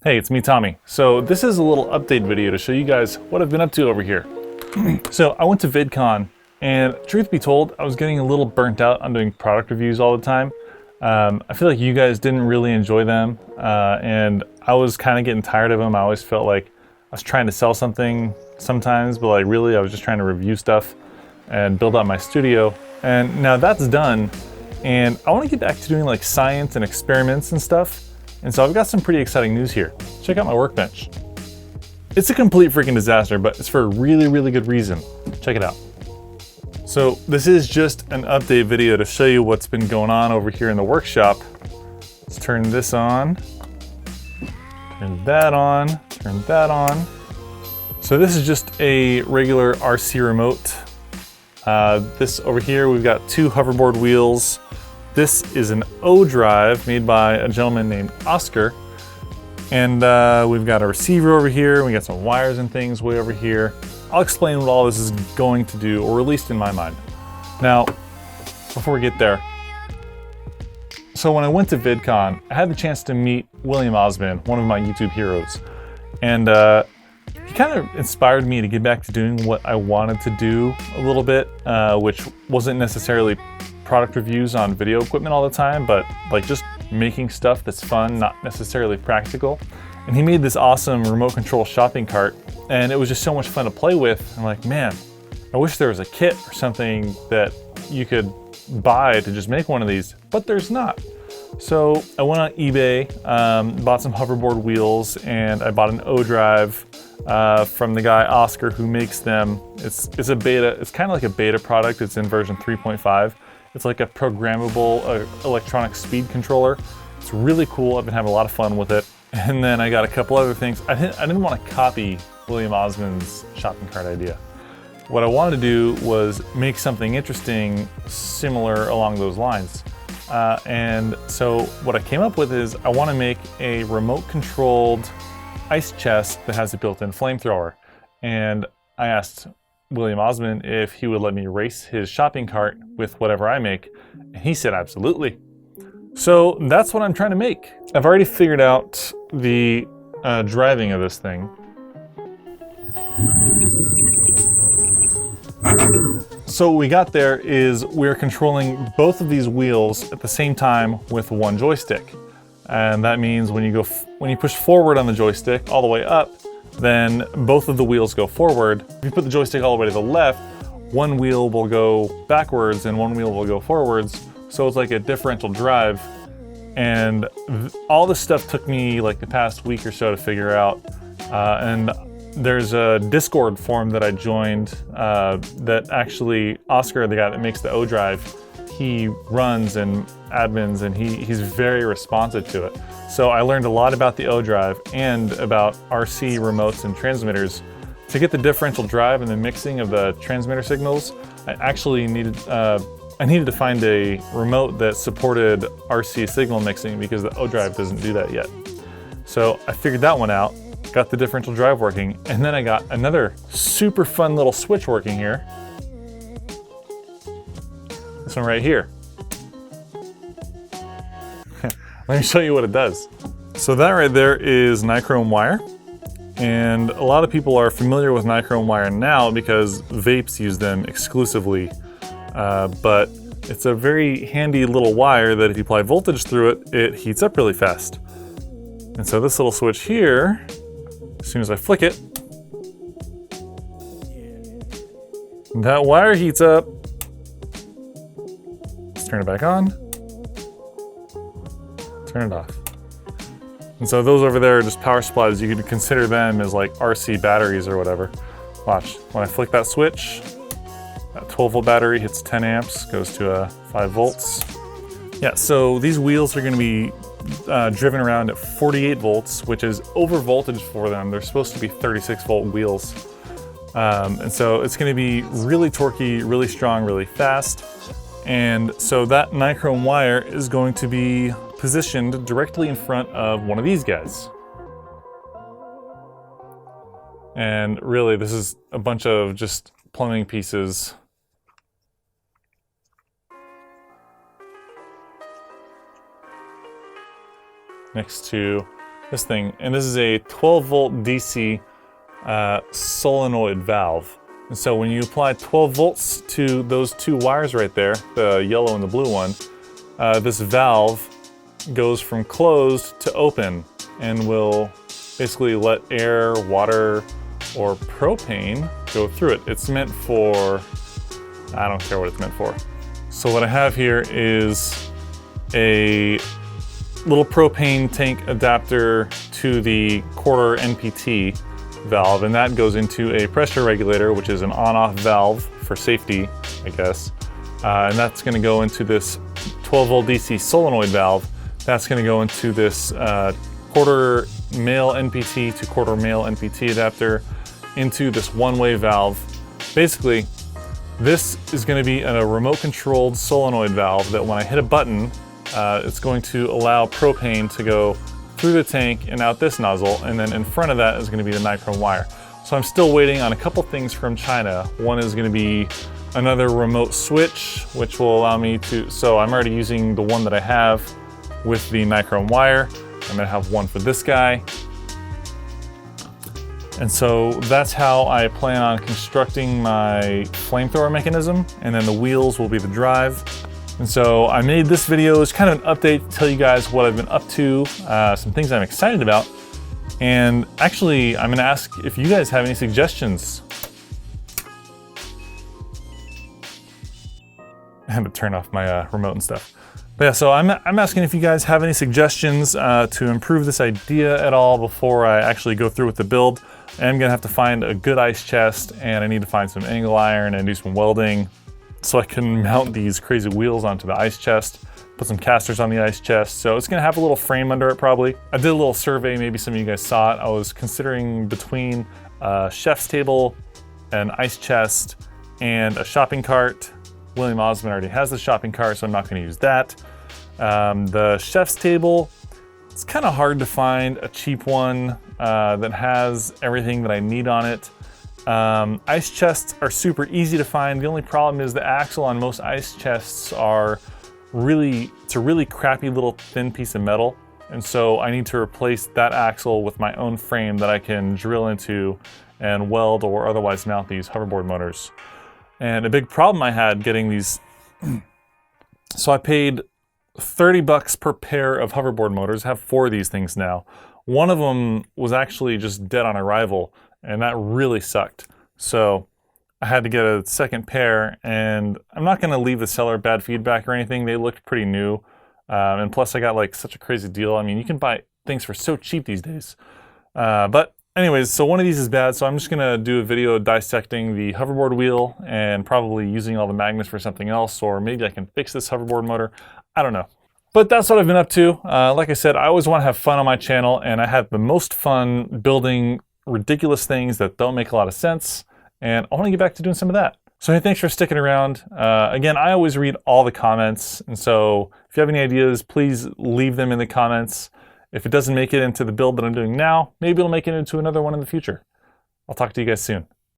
Hey, it's me, Tommy. So this is a little update video to show you guys what I've been up to over here. So I went to VidCon, and truth be told, I was getting a little burnt out on doing product reviews all the time. I feel like you guys didn't really enjoy them, and I was kind of getting tired of them. I always felt like I was trying to sell something sometimes, but like really I was just trying to review stuff and build out my studio. And now that's done, and I want to get back to doing like science and experiments and stuff. And so I've got some pretty exciting news here. Check out my workbench. It's a complete freaking disaster, but it's for a really, really good reason. Check it out. So this is just an update video to show you what's been going on over here in the workshop. Let's turn this on, turn that on, turn that on. So this is just a regular RC remote. This over here, we've got two hoverboard wheels. This is an O drive made by a gentleman named Oscar. And we've got a receiver over here. We got some wires and things way over here. I'll explain what all this is going to do, or at least in my mind. Now, before we get there, so when I went to VidCon, I had the chance to meet William Osman, one of my YouTube heroes. And he kind of inspired me to get back to doing what I wanted to do a little bit, which wasn't necessarily product reviews on video equipment all the time, but like just making stuff that's fun, not necessarily practical. And he made this awesome remote control shopping cart, and it was just so much fun to play with. I'm like, man, I wish there was a kit or something that you could buy to just make one of these, but there's not. So I went on eBay, bought some hoverboard wheels, and I bought an O drive from the guy Oscar who makes them. It's a beta. It's kind of like a beta product. It's in version 3.5. It's like a programmable electronic speed controller. It's really cool. I've been having a lot of fun with it. And then I got a couple other things. I didn't want to copy William Osman's shopping cart idea. What I wanted to do was make something interesting similar along those lines. And so what I came up with is I want to make a remote controlled ice chest that has a built-in flamethrower. And I asked William Osman if he would let me race his shopping cart with whatever I make, and he said absolutely. So that's what I'm trying to make. I've already figured out the driving of this thing. So what we got there is we're controlling both of these wheels at the same time with one joystick. And that means when you push forward on the joystick all the way up, then both of the wheels go forward. If you put the joystick all the way to the left, one wheel will go backwards and one wheel will go forwards. So it's like a differential drive. And all this stuff took me like the past week or so to figure out. And there's a Discord forum that I joined that actually Oscar, the guy that makes the O drive, he runs and admins, and he's very responsive to it. So I learned a lot about the O drive and about RC remotes and transmitters. To get the differential drive and the mixing of the transmitter signals, I actually needed to find a remote that supported RC signal mixing because the O drive doesn't do that yet. So I figured that one out, got the differential drive working, and then I got another super fun little switch working here. This one right here. Let me show you what it does. So that right there is nichrome wire. And a lot of people are familiar with nichrome wire now because vapes use them exclusively. But it's a very handy little wire that if you apply voltage through it, it heats up really fast. And so this little switch here, as soon as I flick it, that wire heats up. Let's turn it back on. Turn it off. And so those over there are just power supplies. You could consider them as like RC batteries or whatever. Watch, when I flick that switch, that 12-volt battery hits 10 amps, goes to 5 volts. Yeah, so these wheels are gonna be driven around at 48 volts, which is over voltage for them. They're supposed to be 36-volt wheels. And so it's gonna be really torquey, really strong, really fast. And so that nichrome wire is going to be positioned directly in front of one of these guys. And really, this is a bunch of just plumbing pieces. Next to this thing, and this is a 12 volt DC solenoid valve. And so when you apply 12 volts to those two wires right there, the yellow and the blue one, this valve goes from closed to open and will basically let air, water, or propane go through it. It's meant for, I don't care what it's meant for. So what I have here is a little propane tank adapter to the quarter NPT valve, and that goes into a pressure regulator, which is an on-off valve for safety, I guess. And that's going to go into this 12 volt DC solenoid valve. That's going to go into this quarter male NPT to quarter male NPT adapter into this one-way valve. Basically, this is going to be a remote controlled solenoid valve that when I hit a button, it's going to allow propane to go through the tank and out this nozzle, and then in front of that is going to be the nichrome wire. So I'm still waiting on a couple things from China. One is going to be another remote switch, which will allow me to, so I'm already using the one that I have with the nichrome wire. I'm going to have one for this guy. And so that's how I plan on constructing my flamethrower mechanism, and then the wheels will be the drive. And so I made this video as kind of an update to tell you guys what I've been up to, some things I'm excited about. And actually, I'm gonna ask if you guys have any suggestions. I had to turn off my remote and stuff. But yeah, so I'm asking if you guys have any suggestions to improve this idea at all before I actually go through with the build. I'm gonna have to find a good ice chest, and I need to find some angle iron and do some welding so I can mount these crazy wheels onto the ice chest, put some casters on the ice chest. So it's gonna have a little frame under it probably. I did a little survey, maybe some of you guys saw it. I was considering between a chef's table, an ice chest, and a shopping cart. William Osmond already has the shopping cart, so I'm not gonna use that. The chef's table, it's kind of hard to find a cheap one that has everything that I need on it. Ice chests are super easy to find. The only problem is the axle on most ice chests are it's a really crappy little thin piece of metal. And so I need to replace that axle with my own frame that I can drill into and weld or otherwise mount these hoverboard motors. And a big problem I had getting these, so I paid 30 bucks per pair of hoverboard motors. I have 4 of these things now. One of them was actually just dead on arrival, and that really sucked. So I had to get a second pair, and I'm not gonna leave the seller bad feedback or anything. They looked pretty new. And plus I got like such a crazy deal. I mean, you can buy things for so cheap these days. But anyways, so one of these is bad, so I'm just gonna do a video dissecting the hoverboard wheel and probably using all the magnets for something else, or maybe I can fix this hoverboard motor. I don't know. But that's what I've been up to. Like I said, I always wanna have fun on my channel, and I have the most fun building ridiculous things that don't make a lot of sense, and I wanna get back to doing some of that. So hey, thanks for sticking around. Again, I always read all the comments, and so if you have any ideas, please leave them in the comments. If it doesn't make it into the build that I'm doing now, maybe it'll make it into another one in the future. I'll talk to you guys soon.